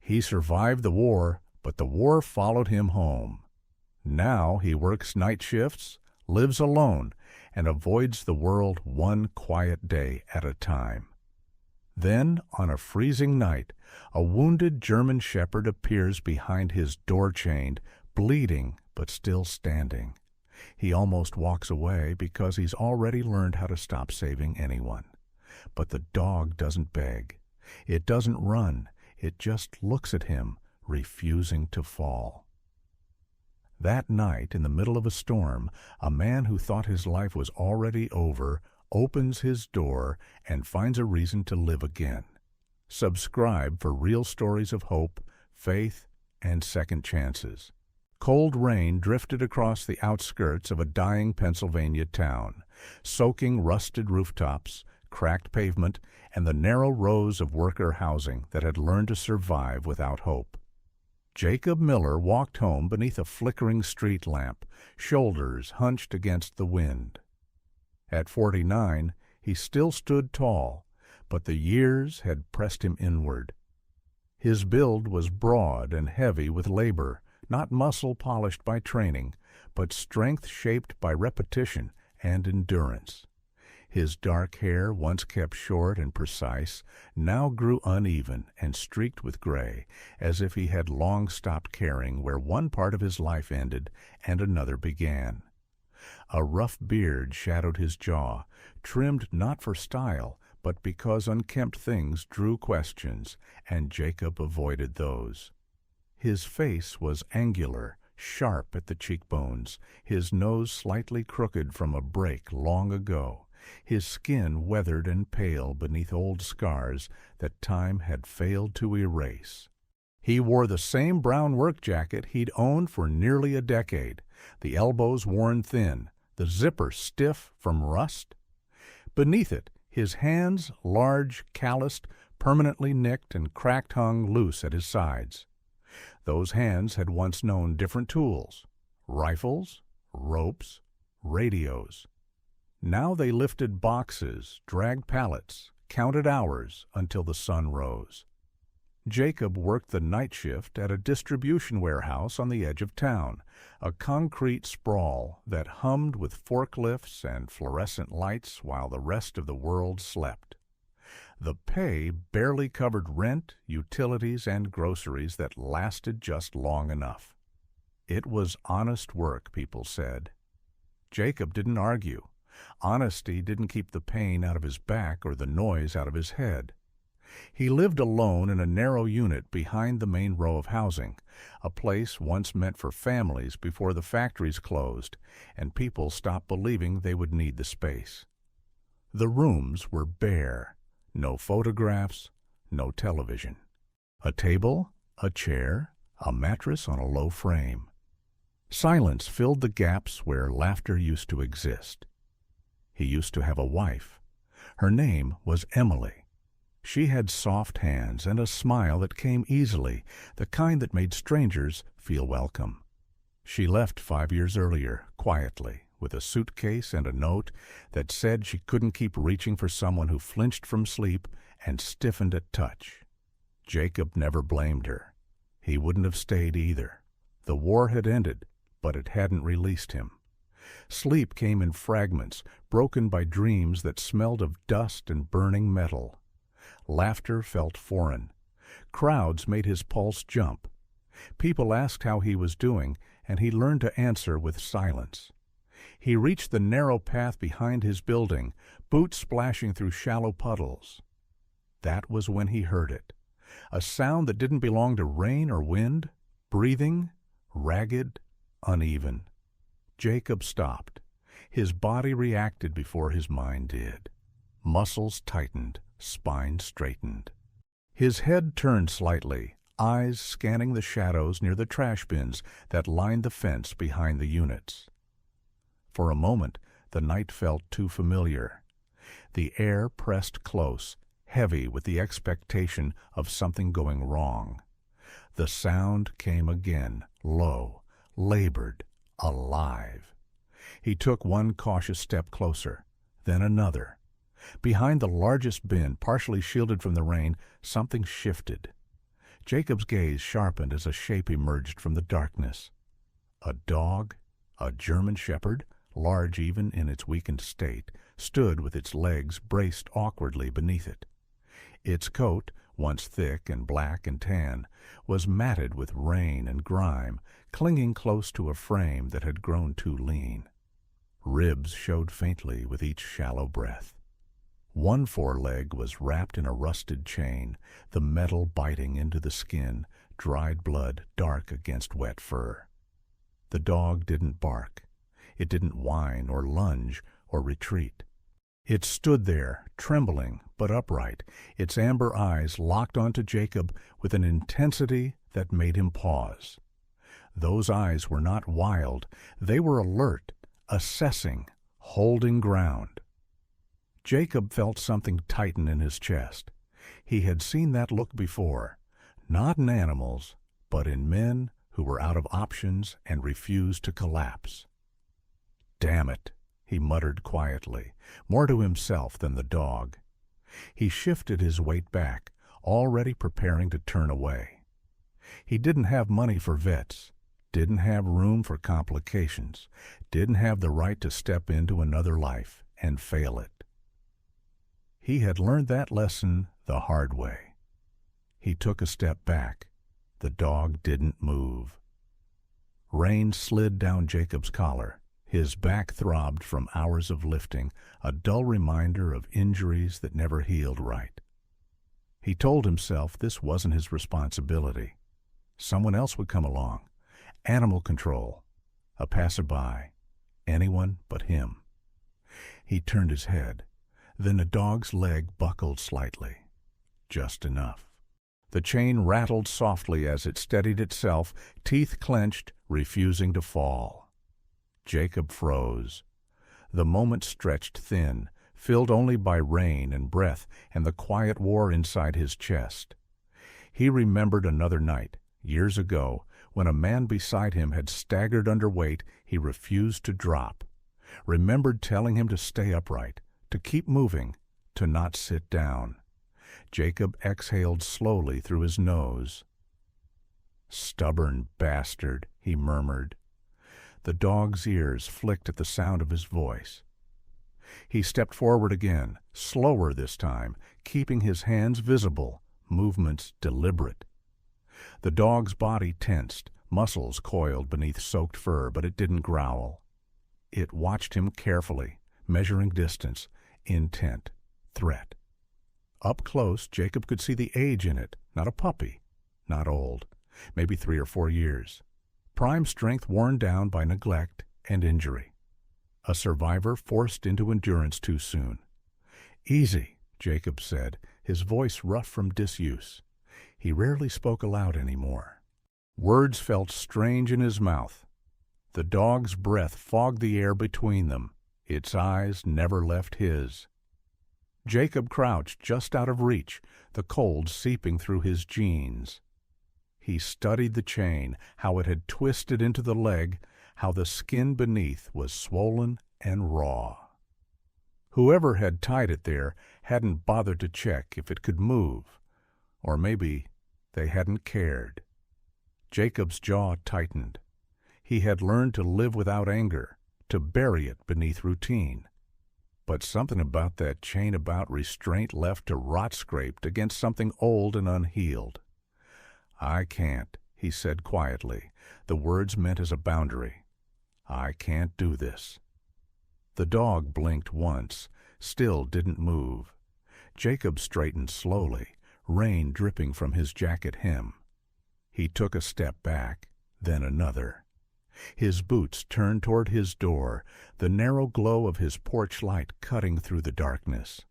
He survived the war, but the war followed him home. Now he works night shifts, lives alone, and avoids the world one quiet day at a time. Then, on a freezing night, a wounded German shepherd appears behind his door chained, bleeding but still standing. He almost walks away because he's already learned how to stop saving anyone. But the dog doesn't beg. It doesn't run. It just looks at him, refusing to fall. That night, in the middle of a storm, a man who thought his life was already over opens his door and finds a reason to live again. Subscribe for real stories of hope, faith, and second chances. Cold rain drifted across the outskirts of a dying Pennsylvania town, soaking rusted rooftops, cracked pavement, and the narrow rows of worker housing that had learned to survive without hope. Jacob Miller walked home beneath a flickering street lamp, shoulders hunched against the wind. At 49, he still stood tall, but the years had pressed him inward. His build was broad and heavy with labor, not muscle polished by training, but strength shaped by repetition and endurance. His dark hair, once kept short and precise, now grew uneven and streaked with gray, as if he had long stopped caring where one part of his life ended and another began. A rough beard shadowed his jaw, trimmed not for style, but because unkempt things drew questions, and Jacob avoided those. His face was angular, sharp at the cheekbones, his nose slightly crooked from a break long ago, his skin weathered and pale beneath old scars that time had failed to erase. He wore the same brown work jacket he'd owned for nearly a decade, the elbows worn thin, the zipper stiff from rust. Beneath it, his hands, large, calloused, permanently nicked and cracked, hung loose at his sides. Those hands had once known different tools: rifles, ropes, radios. Now they lifted boxes, dragged pallets, counted hours until the sun rose. Jacob worked the night shift at a distribution warehouse on the edge of town, a concrete sprawl that hummed with forklifts and fluorescent lights while the rest of the world slept. The pay barely covered rent, utilities, and groceries that lasted just long enough. It was honest work, people said. Jacob didn't argue. Honesty didn't keep the pain out of his back or the noise out of his head. He lived alone in a narrow unit behind the main row of housing, a place once meant for families before the factories closed and people stopped believing they would need the space. The rooms were bare. No photographs, no television. A table, a chair, a mattress on a low frame. Silence filled the gaps where laughter used to exist. He used to have a wife. Her name was Emily. She had soft hands and a smile that came easily, the kind that made strangers feel welcome. She left 5 years earlier, quietly, with a suitcase and a note that said she couldn't keep reaching for someone who flinched from sleep and stiffened at touch. Jacob never blamed her. He wouldn't have stayed either. The war had ended, but it hadn't released him. Sleep came in fragments, broken by dreams that smelled of dust and burning metal. Laughter felt foreign. Crowds made his pulse jump. People asked how he was doing, and he learned to answer with silence. He reached the narrow path behind his building, boots splashing through shallow puddles. That was when he heard it, a sound that didn't belong to rain or wind, breathing, ragged, uneven. Jacob stopped. His body reacted before his mind did. Muscles tightened, spine straightened. His head turned slightly, eyes scanning the shadows near the trash bins that lined the fence behind the units. For a moment, the night felt too familiar. The air pressed close, heavy with the expectation of something going wrong. The sound came again, low, labored, alive. He took one cautious step closer, then another. Behind the largest bin, partially shielded from the rain, something shifted. Jacob's gaze sharpened as a shape emerged from the darkness. A dog, a German shepherd, large even in its weakened state, stood with its legs braced awkwardly beneath it. Its coat, once thick and black and tan, was matted with rain and grime, clinging close to a frame that had grown too lean. Ribs showed faintly with each shallow breath. One foreleg was wrapped in a rusted chain, the metal biting into the skin, dried blood dark against wet fur. The dog didn't bark. It didn't whine or lunge or retreat. It stood there, trembling but upright, its amber eyes locked onto Jacob with an intensity that made him pause. Those eyes were not wild. They were alert, assessing, holding ground. Jacob felt something tighten in his chest. He had seen that look before, not in animals, but in men who were out of options and refused to collapse. "Damn it," he muttered quietly, more to himself than the dog. He shifted his weight back, already preparing to turn away. He didn't have money for vets, didn't have room for complications, didn't have the right to step into another life and fail it. He had learned that lesson the hard way. He took a step back. The dog didn't move. Rain slid down Jacob's collar. His back throbbed from hours of lifting, a dull reminder of injuries that never healed right. He told himself this wasn't his responsibility. Someone else would come along. Animal control. A passerby. Anyone but him. He turned his head. Then the dog's leg buckled slightly. Just enough. The chain rattled softly as it steadied itself, teeth clenched, refusing to fall. Jacob froze. The moment stretched thin, filled only by rain and breath and the quiet war inside his chest. He remembered another night, years ago, when a man beside him had staggered under weight he refused to drop. Remembered telling him to stay upright, to keep moving, to not sit down. Jacob exhaled slowly through his nose. "Stubborn bastard," he murmured. The dog's ears flicked at the sound of his voice. He stepped forward again, slower this time, keeping his hands visible, movements deliberate. The dog's body tensed, muscles coiled beneath soaked fur, but it didn't growl. It watched him carefully, measuring distance, intent, threat. Up close, Jacob could see the age in it, not a puppy, not old, maybe 3 or 4 years. Prime strength worn down by neglect and injury. A survivor forced into endurance too soon. "Easy," Jacob said, his voice rough from disuse. He rarely spoke aloud anymore. Words felt strange in his mouth. The dog's breath fogged the air between them. Its eyes never left his. Jacob crouched just out of reach, the cold seeping through his jeans. He studied the chain, how it had twisted into the leg, how the skin beneath was swollen and raw. Whoever had tied it there hadn't bothered to check if it could move, or maybe they hadn't cared. Jacob's jaw tightened. He had learned to live without anger, to bury it beneath routine. But something about that chain about restraint left to rot scraped against something old and unhealed. "I can't," he said quietly, the words meant as a boundary. "I can't do this." The dog blinked once, still didn't move. Jacob straightened slowly, rain dripping from his jacket hem. He took a step back, then another. His boots turned toward his door, the narrow glow of his porch light cutting through the darkness.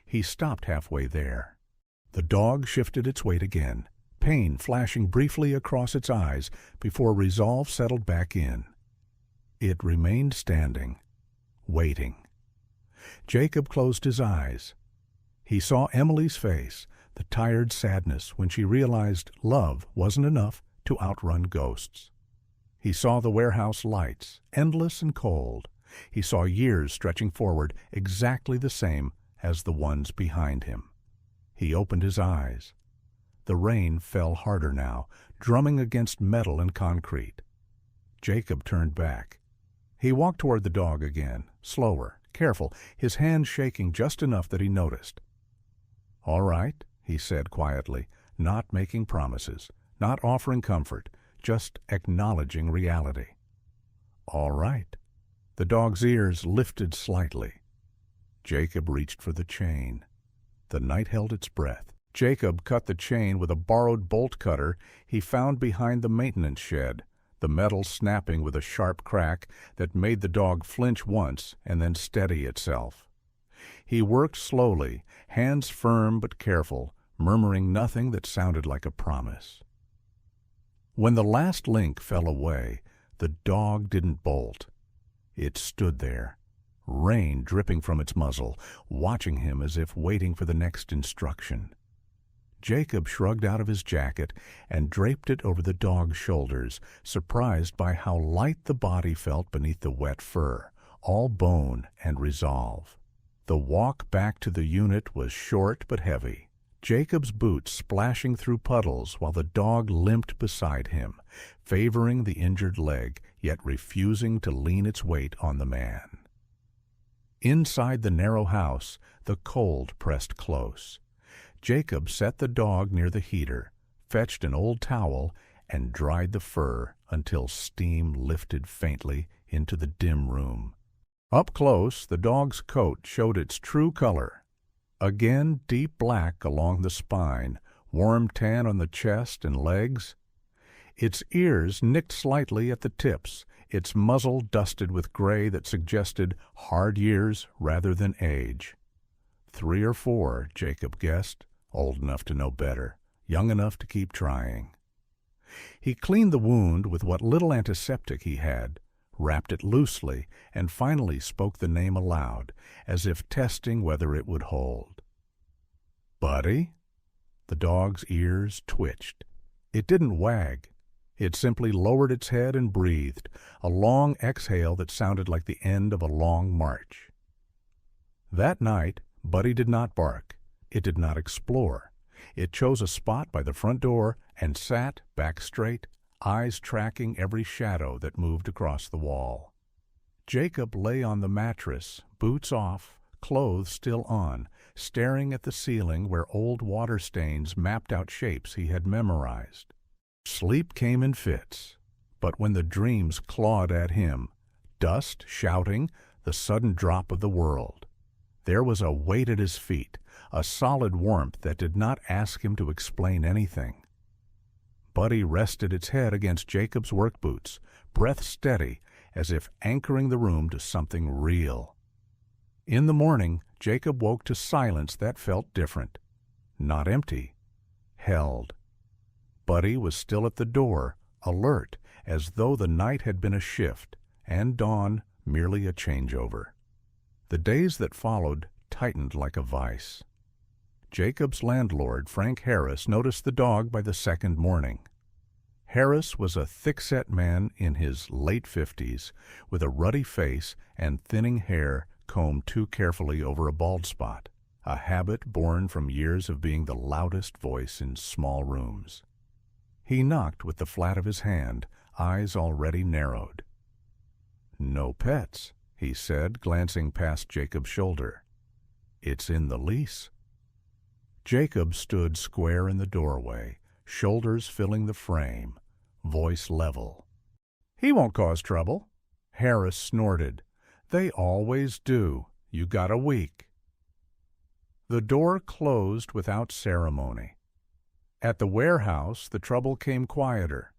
He stopped halfway there. The dog shifted its weight again, pain flashing briefly across its eyes before resolve settled back in. It remained standing, waiting. Jacob closed his eyes. He saw Emily's face, the tired sadness when she realized love wasn't enough to outrun ghosts. He saw the warehouse lights, endless and cold. He saw years stretching forward exactly the same as the ones behind him. He opened his eyes. The rain fell harder now, drumming against metal and concrete. Jacob turned back. He walked toward the dog again, slower, careful, his hand shaking just enough that he noticed. "All right," he said quietly, not making promises, not offering comfort, just acknowledging reality. "All right." The dog's ears lifted slightly. Jacob reached for the chain. The night held its breath. Jacob cut the chain with a borrowed bolt cutter he found behind the maintenance shed, the metal snapping with a sharp crack that made the dog flinch once and then steady itself. He worked slowly, hands firm but careful, murmuring nothing that sounded like a promise. When the last link fell away, the dog didn't bolt. It stood there, rain dripping from its muzzle, watching him as if waiting for the next instruction. Jacob shrugged out of his jacket and draped it over the dog's shoulders, surprised by how light the body felt beneath the wet fur, all bone and resolve. The walk back to the unit was short but heavy, Jacob's boots splashing through puddles while the dog limped beside him, favoring the injured leg, yet refusing to lean its weight on the man. Inside the narrow house, the cold pressed close. Jacob set the dog near the heater, fetched an old towel, and dried the fur until steam lifted faintly into the dim room. Up close, the dog's coat showed its true color. Again deep black along the spine, warm tan on the chest and legs. Its ears nicked slightly at the tips, its muzzle dusted with gray that suggested hard years rather than age. 3 or 4, Jacob guessed, old enough to know better, young enough to keep trying. He cleaned the wound with what little antiseptic he had, wrapped it loosely, and finally spoke the name aloud, as if testing whether it would hold. "Buddy?" The dog's ears twitched. It didn't wag. It simply lowered its head and breathed, a long exhale that sounded like the end of a long march. That night, Buddy did not bark. It did not explore. It chose a spot by the front door and sat back straight, eyes tracking every shadow that moved across the wall. Jacob lay on the mattress, boots off, clothes still on, staring at the ceiling where old water stains mapped out shapes he had memorized. Sleep came in fits, but when the dreams clawed at him, dust, shouting, the sudden drop of the world, there was a weight at his feet, a solid warmth that did not ask him to explain anything. Buddy rested its head against Jacob's work boots, breath steady, as if anchoring the room to something real. In the morning, Jacob woke to silence that felt different. Not empty. Held. Buddy was still at the door, alert, as though the night had been a shift, and dawn merely a changeover. The days that followed tightened like a vice. Jacob's landlord, Frank Harris, noticed the dog by the second morning. Harris was a thick-set man in his late 50s, with a ruddy face and thinning hair combed too carefully over a bald spot, a habit born from years of being the loudest voice in small rooms. He knocked with the flat of his hand, eyes already narrowed. "No pets," he said, glancing past Jacob's shoulder. "It's in the lease." Jacob stood square in the doorway, shoulders filling the frame, voice level. "He won't cause trouble." Harris snorted. "They always do. You got a week." The door closed without ceremony. At the warehouse, the trouble came quieter.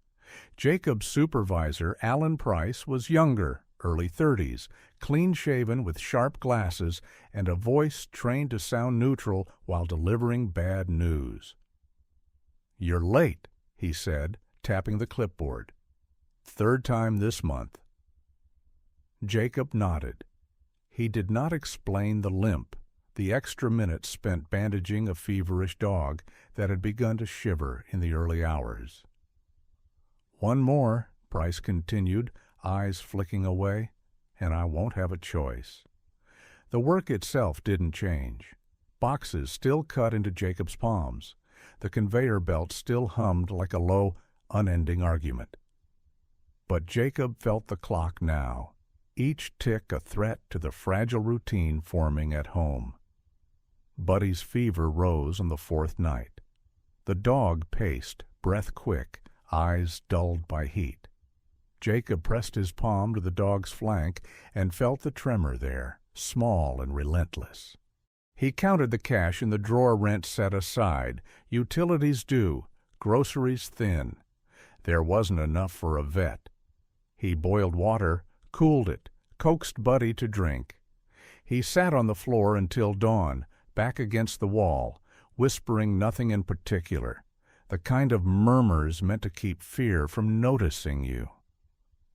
Jacob's supervisor, Alan Price, was younger, early 30s, clean-shaven with sharp glasses and a voice trained to sound neutral while delivering bad news. "You're late," he said, tapping the clipboard. "3rd time this month." Jacob nodded. He did not explain the limp, the extra minutes spent bandaging a feverish dog that had begun to shiver in the early hours. "One more," Price continued, eyes flicking away, "and I won't have a choice." The work itself didn't change. Boxes still cut into Jacob's palms. The conveyor belt still hummed like a low, unending argument. But Jacob felt the clock now, each tick a threat to the fragile routine forming at home. Buddy's fever rose on the fourth night. The dog paced, breath quick, eyes dulled by heat. Jacob pressed his palm to the dog's flank and felt the tremor there, small and relentless. He counted the cash in the drawer rent set aside, utilities due, groceries thin. There wasn't enough for a vet. He boiled water, cooled it, coaxed Buddy to drink. He sat on the floor until dawn, back against the wall, whispering nothing in particular, the kind of murmurs meant to keep fear from noticing you.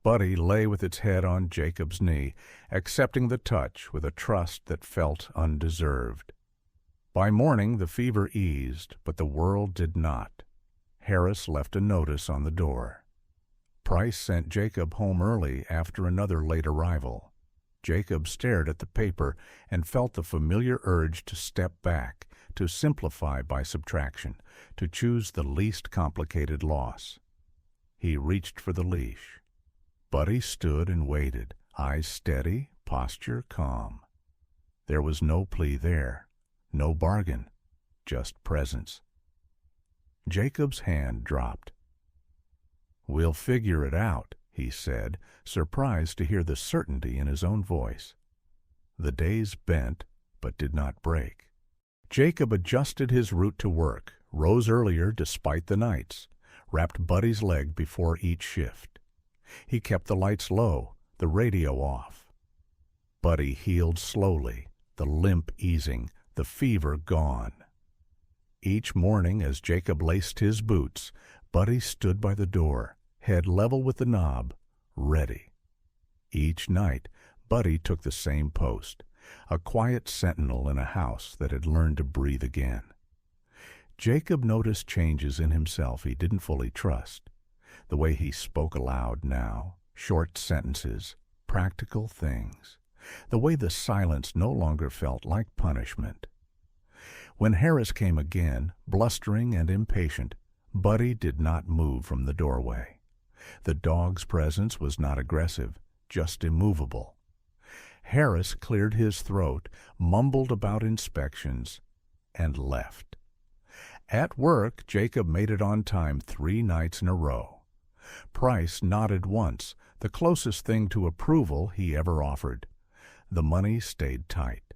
Buddy lay with its head on Jacob's knee, accepting the touch with a trust that felt undeserved. By morning the fever eased, but the world did not. Harris left a notice on the door. Price sent Jacob home early after another late arrival. Jacob stared at the paper and felt the familiar urge to step back, to simplify by subtraction, to choose the least complicated loss. He reached for the leash. Buddy stood and waited, eyes steady, posture calm. There was no plea there, no bargain, just presence. Jacob's hand dropped. "We'll figure it out," he said, surprised to hear the certainty in his own voice. The days bent, but did not break. Jacob adjusted his route to work, rose earlier despite the nights, wrapped Buddy's leg before each shift. He kept the lights low, the radio off. Buddy healed slowly, the limp easing, the fever gone. Each morning as Jacob laced his boots, Buddy stood by the door, head level with the knob, ready. Each night, Buddy took the same post, a quiet sentinel in a house that had learned to breathe again. Jacob noticed changes in himself he didn't fully trust. The way he spoke aloud now, short sentences, practical things. The way the silence no longer felt like punishment. When Harris came again, blustering and impatient, Buddy did not move from the doorway. The dog's presence was not aggressive, just immovable. Harris cleared his throat, mumbled about inspections, and left. At work, Jacob made it on time 3 nights in a row. Price nodded once, the closest thing to approval he ever offered. The money stayed tight.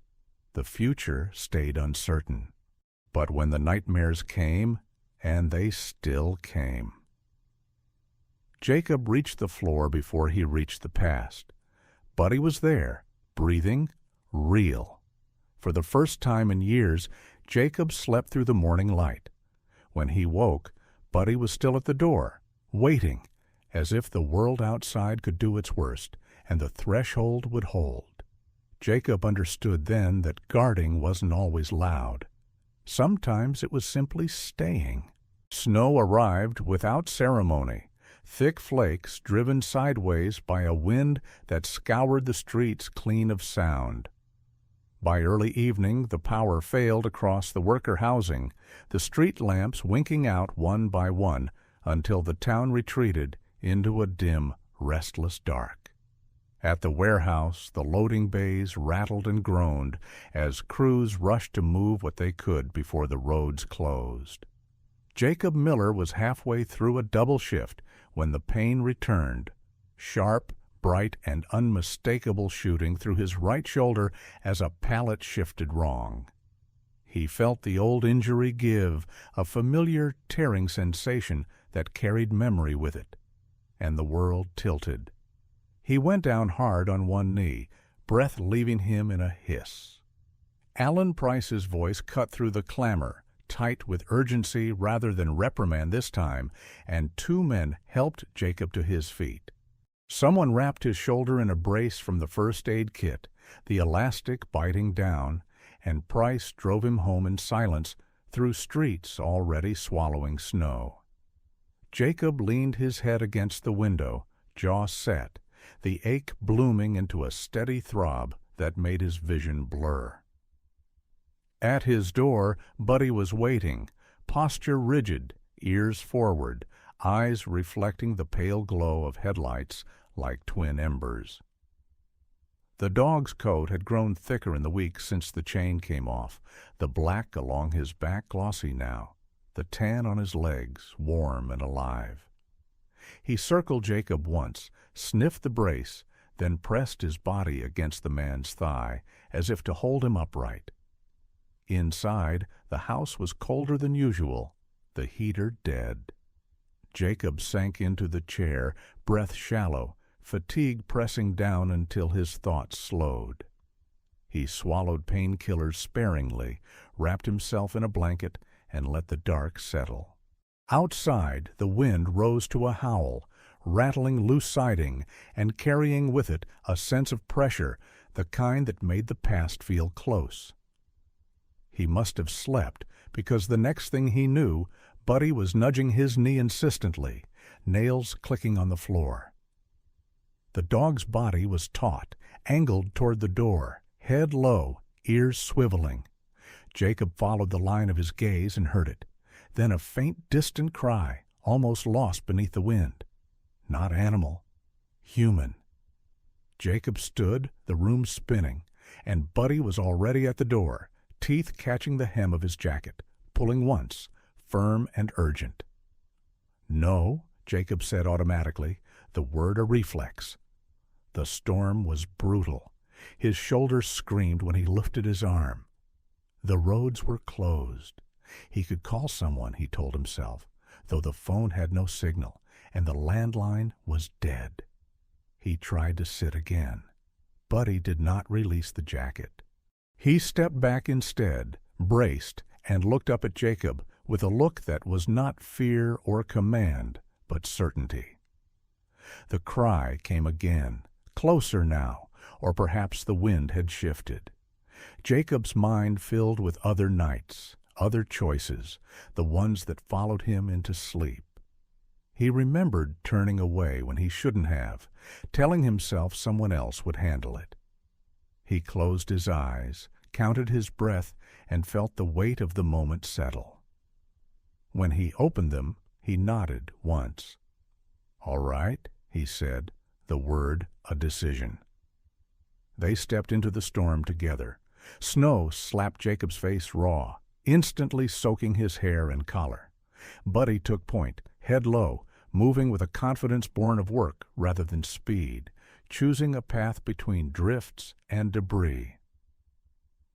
The future stayed uncertain. But when the nightmares came, and they still came. Jacob reached the floor before he reached the past. Buddy was there, breathing, real. For the first time in years, Jacob slept through the morning light. When he woke, Buddy was still at the door, waiting, as if the world outside could do its worst, and the threshold would hold. Jacob understood then that guarding wasn't always loud. Sometimes it was simply staying. Snow arrived without ceremony, thick flakes driven sideways by a wind that scoured the streets clean of sound. By early evening, the power failed across the worker housing, the street lamps winking out one by one until the town retreated into a dim, restless dark. At the warehouse, the loading bays rattled and groaned as crews rushed to move what they could before the roads closed. Jacob Miller was halfway through a double shift when the pain returned, sharp, bright, and unmistakable, shooting through his right shoulder as a pallet shifted wrong. He felt the old injury give, a familiar tearing sensation that carried memory with it, and the world tilted. He went down hard on one knee, breath leaving him in a hiss. Alan Price's voice cut through the clamor, tight with urgency rather than reprimand this time, and 2 men helped Jacob to his feet. Someone wrapped his shoulder in a brace from the first aid kit, the elastic biting down, and Price drove him home in silence through streets already swallowing snow. Jacob leaned his head against the window, jaw set, the ache blooming into a steady throb that made his vision blur. At his door, Buddy was waiting, posture rigid, ears forward, eyes reflecting the pale glow of headlights like twin embers. The dog's coat had grown thicker in the weeks since the chain came off, the black along his back glossy now, the tan on his legs warm and alive. He circled Jacob once, sniffed the brace, then pressed his body against the man's thigh as if to hold him upright. Inside, the house was colder than usual, the heater dead. Jacob sank into the chair, breath shallow, fatigue pressing down until his thoughts slowed. He swallowed painkillers sparingly, wrapped himself in a blanket, and let the dark settle. Outside, the wind rose to a howl, rattling loose siding and carrying with it a sense of pressure, the kind that made the past feel close. He must have slept, because the next thing he knew, Buddy was nudging his knee insistently, nails clicking on the floor. The dog's body was taut, angled toward the door, head low, ears swiveling. Jacob followed the line of his gaze and heard it. Then a faint, distant cry, almost lost beneath the wind. Not animal. Human. Jacob stood, the room spinning, and Buddy was already at the door, teeth catching the hem of his jacket, pulling once, firm and urgent. No, Jacob said automatically, the word a reflex. The storm was brutal. His shoulders screamed when he lifted his arm. The roads were closed. He could call someone, he told himself, though the phone had no signal, and the landline was dead. He tried to sit again. Buddy did not release the jacket. He stepped back instead, braced, and looked up at Jacob with a look that was not fear or command, but certainty. The cry came again, closer now, or perhaps the wind had shifted. Jacob's mind filled with other nights, other choices, the ones that followed him into sleep. He remembered turning away when he shouldn't have, telling himself someone else would handle it. He closed his eyes, counted his breath, and felt the weight of the moment settle. When he opened them, he nodded once. "All right," he said, the word a decision. They stepped into the storm together. Snow slapped Jacob's face raw, instantly soaking his hair and collar. Buddy took point, head low, moving with a confidence born of work rather than speed, choosing a path between drifts and debris.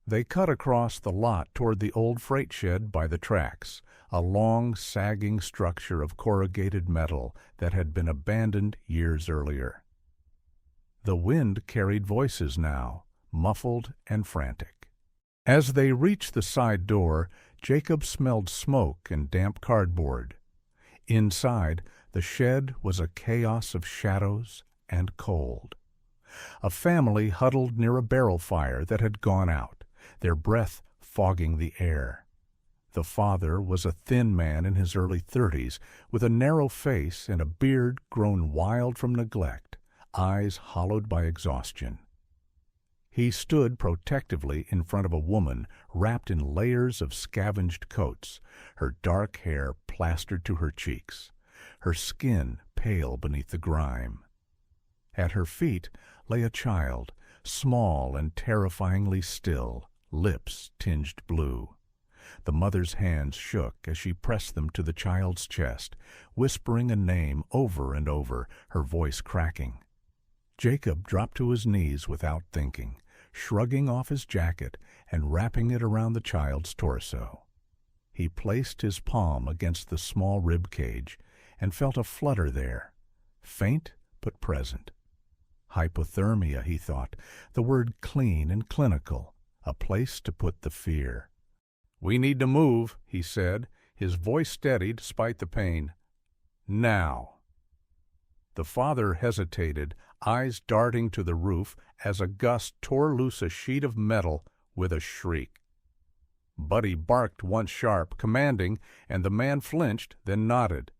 They cut across the lot toward the old freight shed by the tracks, a long, sagging structure of corrugated metal that had been abandoned years earlier. The wind carried voices now, muffled and frantic. As they reached the side door, Jacob smelled smoke and damp cardboard. Inside, the shed was a chaos of shadows and cold. A family huddled near a barrel fire that had gone out, their breath fogging the air. The father was a thin man in his early 30s, with a narrow face and a beard grown wild from neglect, eyes hollowed by exhaustion. He stood protectively in front of a woman wrapped in layers of scavenged coats, her dark hair plastered to her cheeks, her skin pale beneath the grime. At her feet lay a child, small and terrifyingly still, lips tinged blue. The mother's hands shook as she pressed them to the child's chest, whispering a name over and over, her voice cracking. Jacob dropped to his knees without thinking, shrugging off his jacket and wrapping it around the child's torso. He placed his palm against the small rib cage and felt a flutter there, faint but present. Hypothermia, he thought, the word clean and clinical, a place to put the fear. "We need to move," he said, his voice steady despite the pain. "Now." The father hesitated, eyes darting to the roof as a gust tore loose a sheet of metal with a shriek. Buddy barked once sharp, commanding, and the man flinched, then nodded.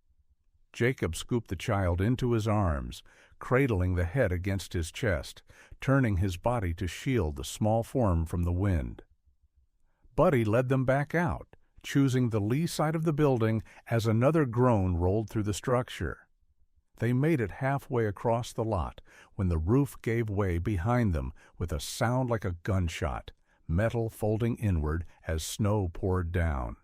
Jacob scooped the child into his arms, cradling the head against his chest, turning his body to shield the small form from the wind. Buddy led them back out, choosing the lee side of the building as another groan rolled through the structure. They made it halfway across the lot when the roof gave way behind them with a sound like a gunshot, metal folding inward as snow poured down.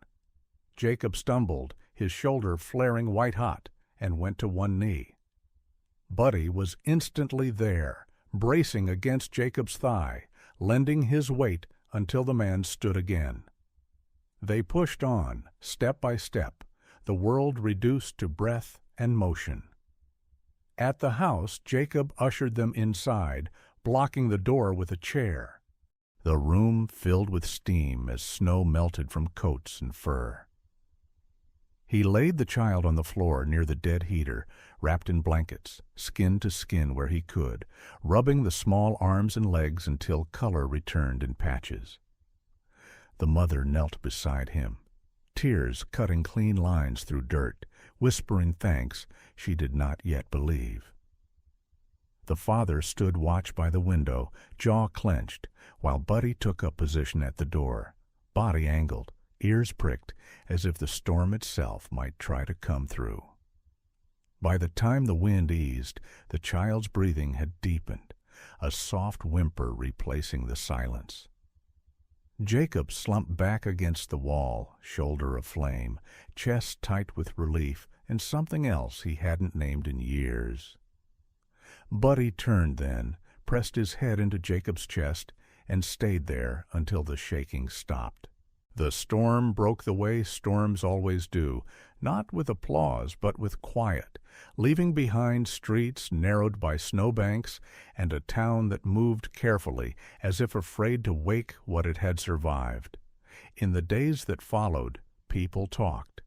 Jacob stumbled, his shoulder flaring white-hot, and went to one knee. Buddy was instantly there, bracing against Jacob's thigh, lending his weight until the man stood again. They pushed on, step by step, the world reduced to breath and motion. At the house, Jacob ushered them inside, blocking the door with a chair. The room filled with steam as snow melted from coats and fur. He laid the child on the floor near the dead heater, wrapped in blankets, skin to skin where he could, rubbing the small arms and legs until color returned in patches. The mother knelt beside him, tears cutting clean lines through dirt, whispering thanks she did not yet believe. The father stood watch by the window, jaw clenched, while Buddy took up position at the door, body angled, ears pricked, as if the storm itself might try to come through. By the time the wind eased, the child's breathing had deepened, a soft whimper replacing the silence. Jacob slumped back against the wall, shoulder aflame, chest tight with relief and something else he hadn't named in years. Buddy turned then, pressed his head into Jacob's chest, and stayed there until the shaking stopped. The storm broke the way storms always do, not with applause but with quiet, leaving behind streets narrowed by snowbanks and a town that moved carefully as if afraid to wake what it had survived. In the days that followed, people talked,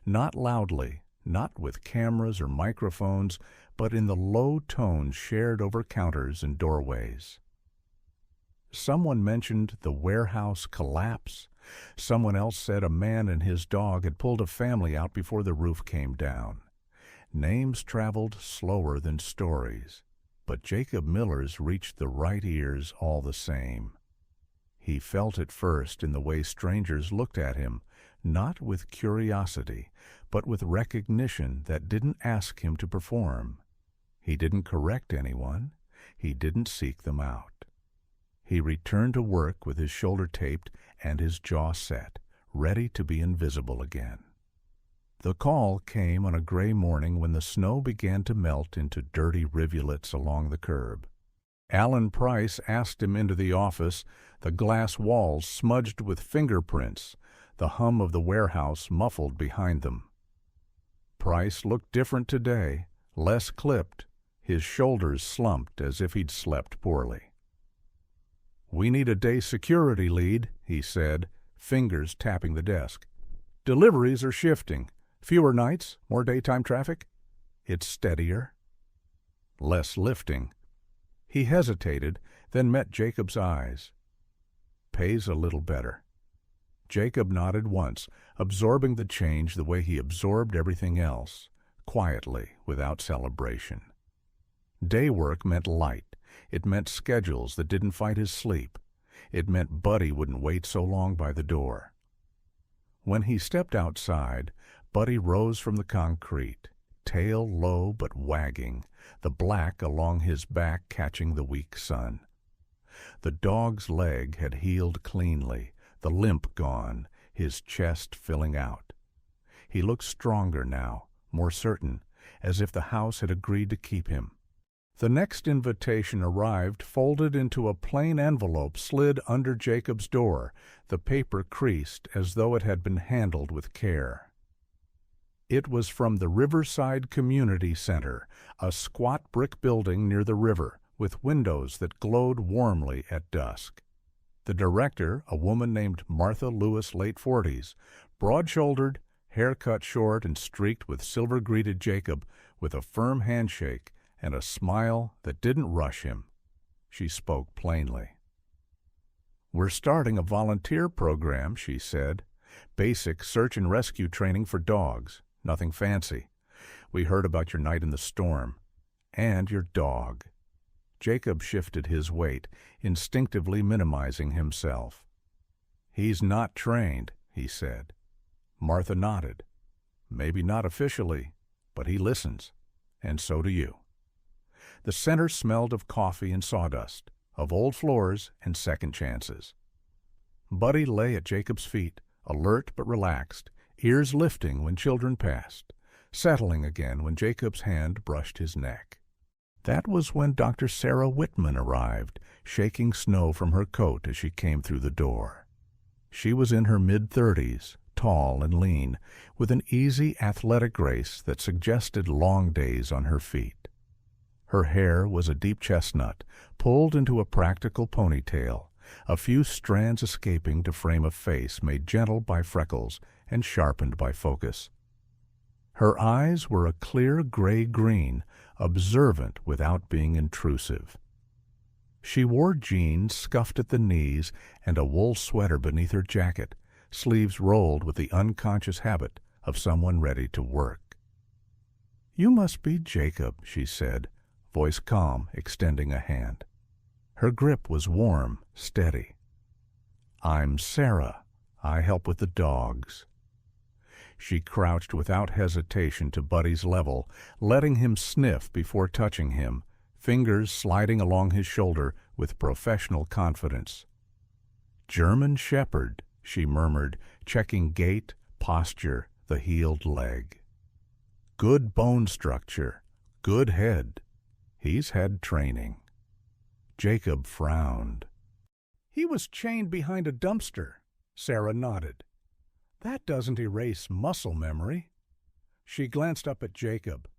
not loudly, not with cameras or microphones, but in the low tones shared over counters and doorways. Someone mentioned the warehouse collapse. Someone else said a man and his dog had pulled a family out before the roof came down. Names traveled slower than stories, but Jacob Miller's reached the right ears all the same. He felt it first in the way strangers looked at him, not with curiosity, but with recognition that didn't ask him to perform. He didn't correct anyone. He didn't seek them out. He returned to work with his shoulder taped and his jaw set, ready to be invisible again. The call came on a gray morning when the snow began to melt into dirty rivulets along the curb. Alan Price asked him into the office, the glass walls smudged with fingerprints, the hum of the warehouse muffled behind them. Price looked different today, less clipped, his shoulders slumped as if he'd slept poorly. "We need a day security lead," he said, fingers tapping the desk. "Deliveries are shifting. Fewer nights, more daytime traffic. It's steadier. Less lifting." He hesitated, then met Jacob's eyes. "Pays a little better." Jacob nodded once, absorbing the change the way he absorbed everything else, quietly, without celebration. Day work meant light. It meant schedules that didn't fight his sleep. It meant Buddy wouldn't wait so long by the door. When he stepped outside, Buddy rose from the concrete, tail low but wagging, the black along his back catching the weak sun. The dog's leg had healed cleanly, the limp gone, his chest filling out. He looked stronger now, more certain, as if the house had agreed to keep him. The next invitation arrived folded into a plain envelope slid under Jacob's door, the paper creased as though it had been handled with care. It was from the Riverside Community Center, a squat brick building near the river, with windows that glowed warmly at dusk. The director, a woman named Martha Lewis, late 40s, broad-shouldered, hair cut short and streaked with silver, greeted Jacob with a firm handshake and a smile that didn't rush him. She spoke plainly. "We're starting a volunteer program," she said. "Basic search and rescue training for dogs. Nothing fancy. We heard about your night in the storm. And your dog." Jacob shifted his weight, instinctively minimizing himself. "He's not trained," he said. Martha nodded. Maybe not officially, but he listens, and so do you. The center smelled of coffee and sawdust, of old floors and second chances. Buddy lay at Jacob's feet, alert but relaxed, ears lifting when children passed, settling again when Jacob's hand brushed his neck. That was when Dr. Sarah Whitman arrived, shaking snow from her coat as she came through the door. She was in her mid-30s, tall and lean, with an easy athletic grace that suggested long days on her feet. Her hair was a deep chestnut, pulled into a practical ponytail, a few strands escaping to frame a face made gentle by freckles and sharpened by focus. Her eyes were a clear gray-green, observant without being intrusive. She wore jeans scuffed at the knees and a wool sweater beneath her jacket, sleeves rolled with the unconscious habit of someone ready to work. "You must be Jacob," she said, voice calm, extending a hand. Her grip was warm, steady. "I'm Sarah. I help with the dogs." She crouched without hesitation to Buddy's level, letting him sniff before touching him, fingers sliding along his shoulder with professional confidence. "German Shepherd," she murmured, checking gait, posture, the healed leg. "Good bone structure, good head. He's had training." Jacob frowned. "He was chained behind a dumpster," Sarah nodded. "That doesn't erase muscle memory." She glanced up at Jacob.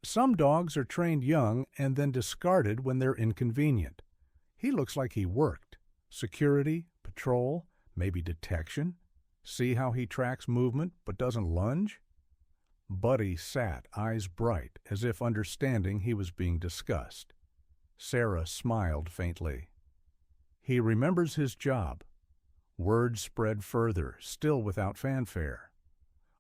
"Some dogs are trained young and then discarded when they're inconvenient. He looks like he worked. Security, patrol, maybe detection. See how he tracks movement but doesn't lunge?" Buddy sat, eyes bright, as if understanding he was being discussed. Sarah smiled faintly. "He remembers his job." Word spread further, still without fanfare.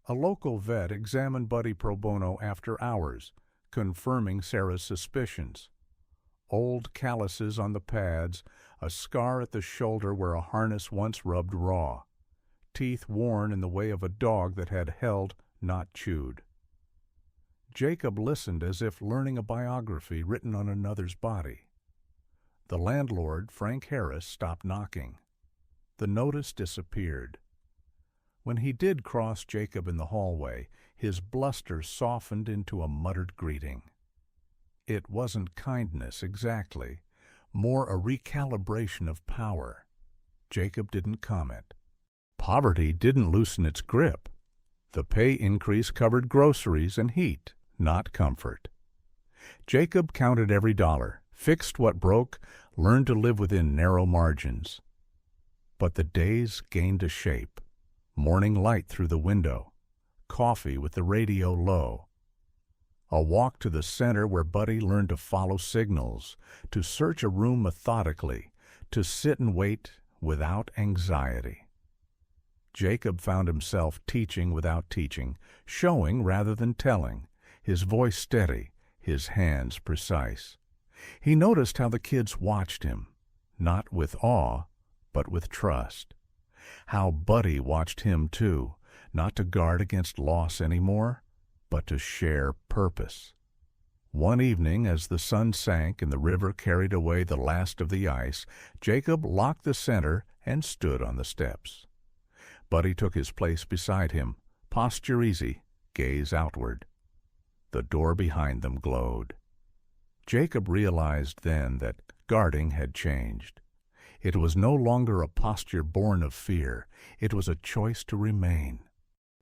A local vet examined Buddy pro bono after hours, confirming Sarah's suspicions. Old calluses on the pads, a scar at the shoulder where a harness once rubbed raw, teeth worn in the way of a dog that had held, not chewed. Jacob listened as if learning a biography written on another's body. The landlord, Frank Harris, stopped knocking. The notice disappeared. When he did cross Jacob in the hallway, his bluster softened into a muttered greeting. It wasn't kindness exactly, more a recalibration of power. Jacob didn't comment. Poverty didn't loosen its grip. The pay increase covered groceries and heat, not comfort. Jacob counted every dollar, fixed what broke, learned to live within narrow margins. But the days gained a shape. Morning light through the window, coffee with the radio low, a walk to the center where Buddy learned to follow signals, to search a room methodically, to sit and wait without anxiety. Jacob found himself teaching without teaching, showing rather than telling, his voice steady, his hands precise. He noticed how the kids watched him, not with awe, but with trust. How Buddy watched him too, not to guard against loss anymore, but to share purpose. One evening, as the sun sank and the river carried away the last of the ice, Jacob locked the center and stood on the steps. Buddy took his place beside him, posture easy, gaze outward. The door behind them glowed. Jacob realized then that guarding had changed. It was no longer a posture born of fear. It was a choice to remain.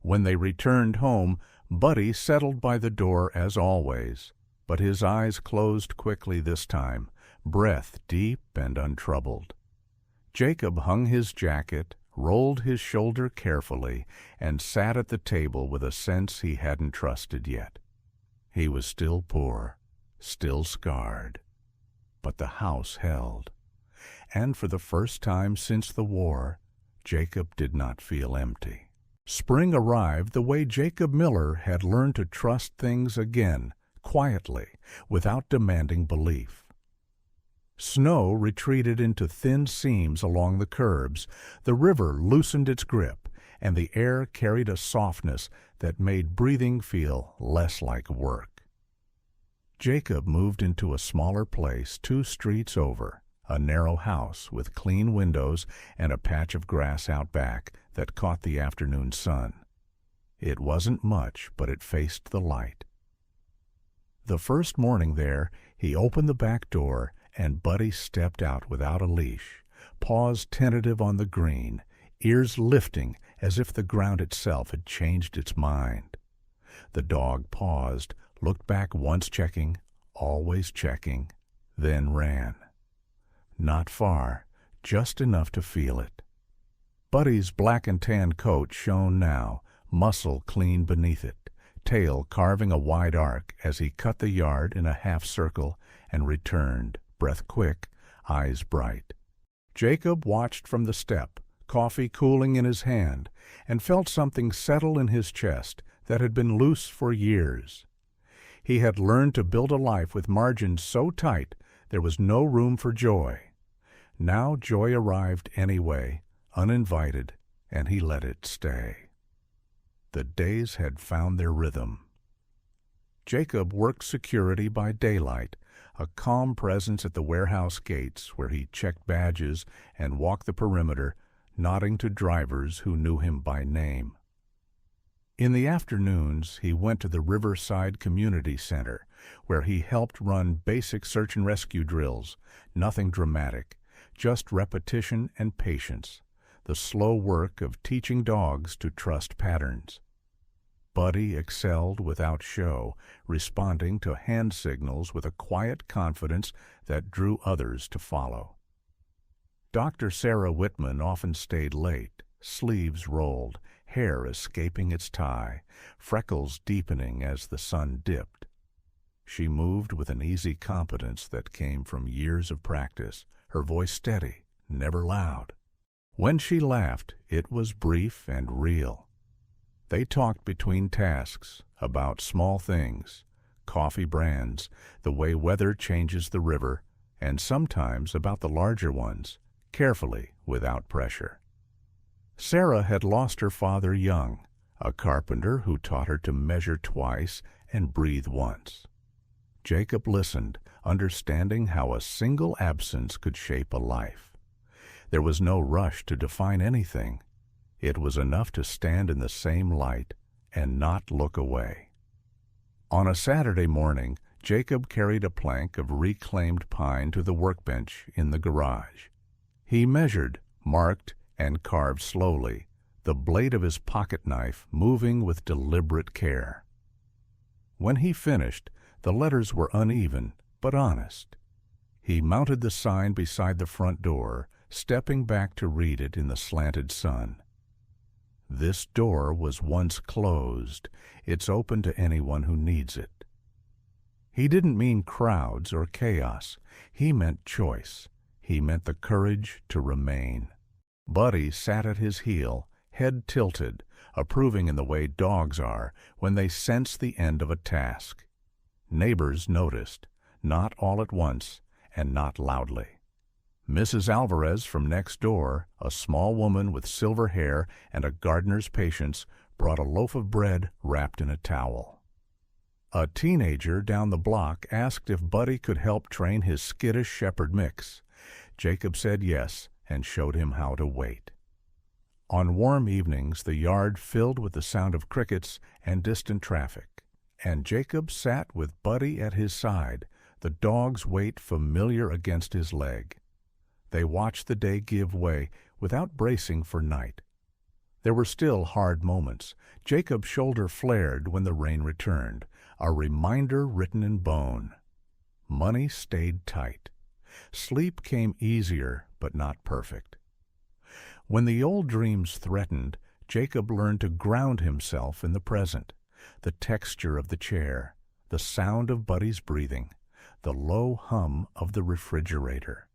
When they returned home, Buddy settled by the door as always, but his eyes closed quickly this time, breath deep and untroubled. Jacob hung his jacket, rolled his shoulder carefully, and sat at the table with a sense he hadn't trusted yet. He was still poor, still scarred, but the house held. And for the first time since the war, Jacob did not feel empty. Spring arrived the way Jacob Miller had learned to trust things again, quietly, without demanding belief. Snow retreated into thin seams along the curbs, the river loosened its grip, and the air carried a softness that made breathing feel less like work. Jacob moved into a smaller place 2 streets over, a narrow house with clean windows and a patch of grass out back that caught the afternoon sun. It wasn't much, but it faced the light. The first morning there, he opened the back door, and Buddy stepped out without a leash, paws tentative on the green, ears lifting as if the ground itself had changed its mind. The dog paused, looked back once checking, always checking, then ran. Not far, just enough to feel it. Buddy's black and tan coat shone now, muscle clean beneath it, tail carving a wide arc as he cut the yard in a half circle and returned, breath quick, eyes bright. Jacob watched from the step, coffee cooling in his hand, and felt something settle in his chest that had been loose for years. He had learned to build a life with margins so tight there was no room for joy. Now joy arrived anyway, uninvited, and he let it stay. The days had found their rhythm. Jacob worked security by daylight, a calm presence at the warehouse gates where he checked badges and walked the perimeter, nodding to drivers who knew him by name. In the afternoons, he went to the Riverside Community Center, where he helped run basic search and rescue drills, nothing dramatic, just repetition and patience, the slow work of teaching dogs to trust patterns. Buddy excelled without show, responding to hand signals with a quiet confidence that drew others to follow. Dr. Sarah Whitman often stayed late, sleeves rolled, hair escaping its tie, freckles deepening as the sun dipped. She moved with an easy competence that came from years of practice, her voice steady, never loud. When she laughed, it was brief and real. They talked between tasks about small things, coffee brands, the way weather changes the river, and sometimes about the larger ones, carefully, without pressure. Sarah had lost her father young, a carpenter who taught her to measure twice and breathe once. Jacob listened, understanding how a single absence could shape a life. There was no rush to define anything. It was enough to stand in the same light and not look away. On a Saturday morning, Jacob carried a plank of reclaimed pine to the workbench in the garage. He measured, marked, and carved slowly, the blade of his pocket knife moving with deliberate care. When he finished, the letters were uneven but honest. He mounted the sign beside the front door, stepping back to read it in the slanted sun. This door was once closed. It's open to anyone who needs it. He didn't mean crowds or chaos. He meant choice. He meant the courage to remain. Buddy sat at his heel, head tilted, approving in the way dogs are when they sense the end of a task. Neighbors noticed, not all at once and not loudly. Mrs. Alvarez from next door, a small woman with silver hair and a gardener's patience, brought a loaf of bread wrapped in a towel. A teenager down the block asked if Buddy could help train his skittish shepherd mix. Jacob said yes and showed him how to wait. On warm evenings, the yard filled with the sound of crickets and distant traffic, and Jacob sat with Buddy at his side, the dog's weight familiar against his leg. They watched the day give way without bracing for night. There were still hard moments. Jacob's shoulder flared when the rain returned, a reminder written in bone. Money stayed tight. Sleep came easier, but not perfect. When the old dreams threatened, Jacob learned to ground himself in the present, the texture of the chair, the sound of Buddy's breathing, the low hum of the refrigerator.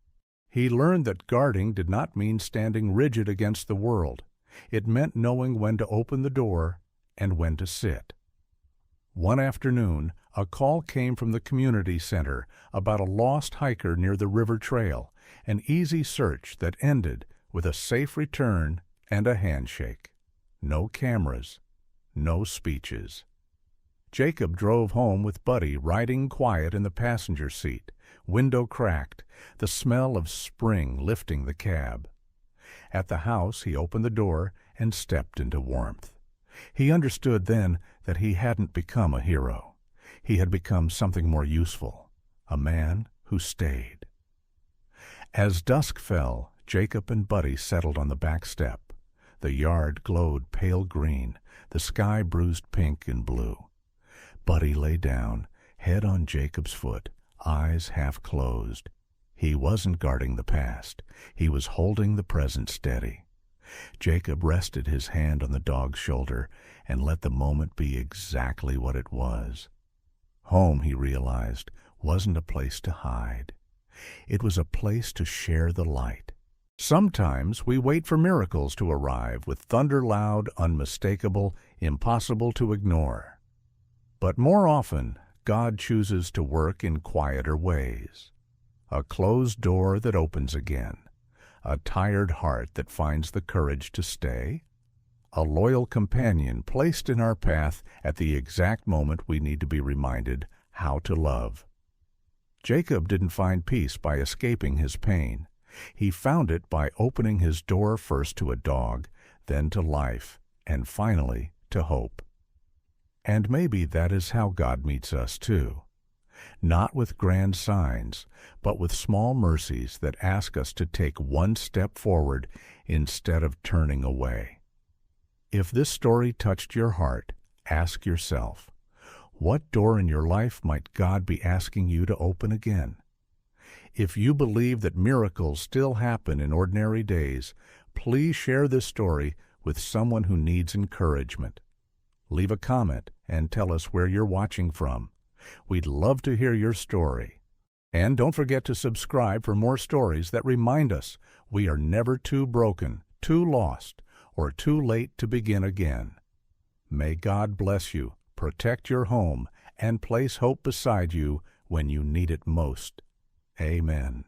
He learned that guarding did not mean standing rigid against the world. It meant knowing when to open the door and when to sit. One afternoon, a call came from the community center about a lost hiker near the river trail, an easy search that ended with a safe return and a handshake. no cameras, no speeches. Jacob drove home with Buddy riding quiet in the passenger seat, window cracked, the smell of spring lifting the cab. At the house he opened the door and stepped into warmth. He understood then that he hadn't become a hero. He had become something more useful, a man who stayed. As dusk fell, Jacob and Buddy settled on the back step. The yard glowed pale green, the sky bruised pink and blue. Buddy lay down, head on Jacob's foot, eyes half closed. He wasn't guarding the past. He was holding the present steady. Jacob rested his hand on the dog's shoulder and let the moment be exactly what it was. Home, he realized, wasn't a place to hide. It was a place to share the light. Sometimes we wait for miracles to arrive with thunder loud, unmistakable, impossible to ignore. But more often, God chooses to work in quieter ways. A closed door that opens again. A tired heart that finds the courage to stay. A loyal companion placed in our path at the exact moment we need to be reminded how to love. Jacob didn't find peace by escaping his pain. He found it by opening his door first to a dog, then to life, and finally to hope. And maybe that is how God meets us too. Not with grand signs, but with small mercies that ask us to take one step forward instead of turning away. If this story touched your heart, ask yourself, what door in your life might God be asking you to open again? If you believe that miracles still happen in ordinary days, please share this story with someone who needs encouragement. Leave a comment and tell us where you're watching from. We'd love to hear your story. And don't forget to subscribe for more stories that remind us we are never too broken, too lost, or too late to begin again. May God bless you, protect your home, and place hope beside you when you need it most. Amen.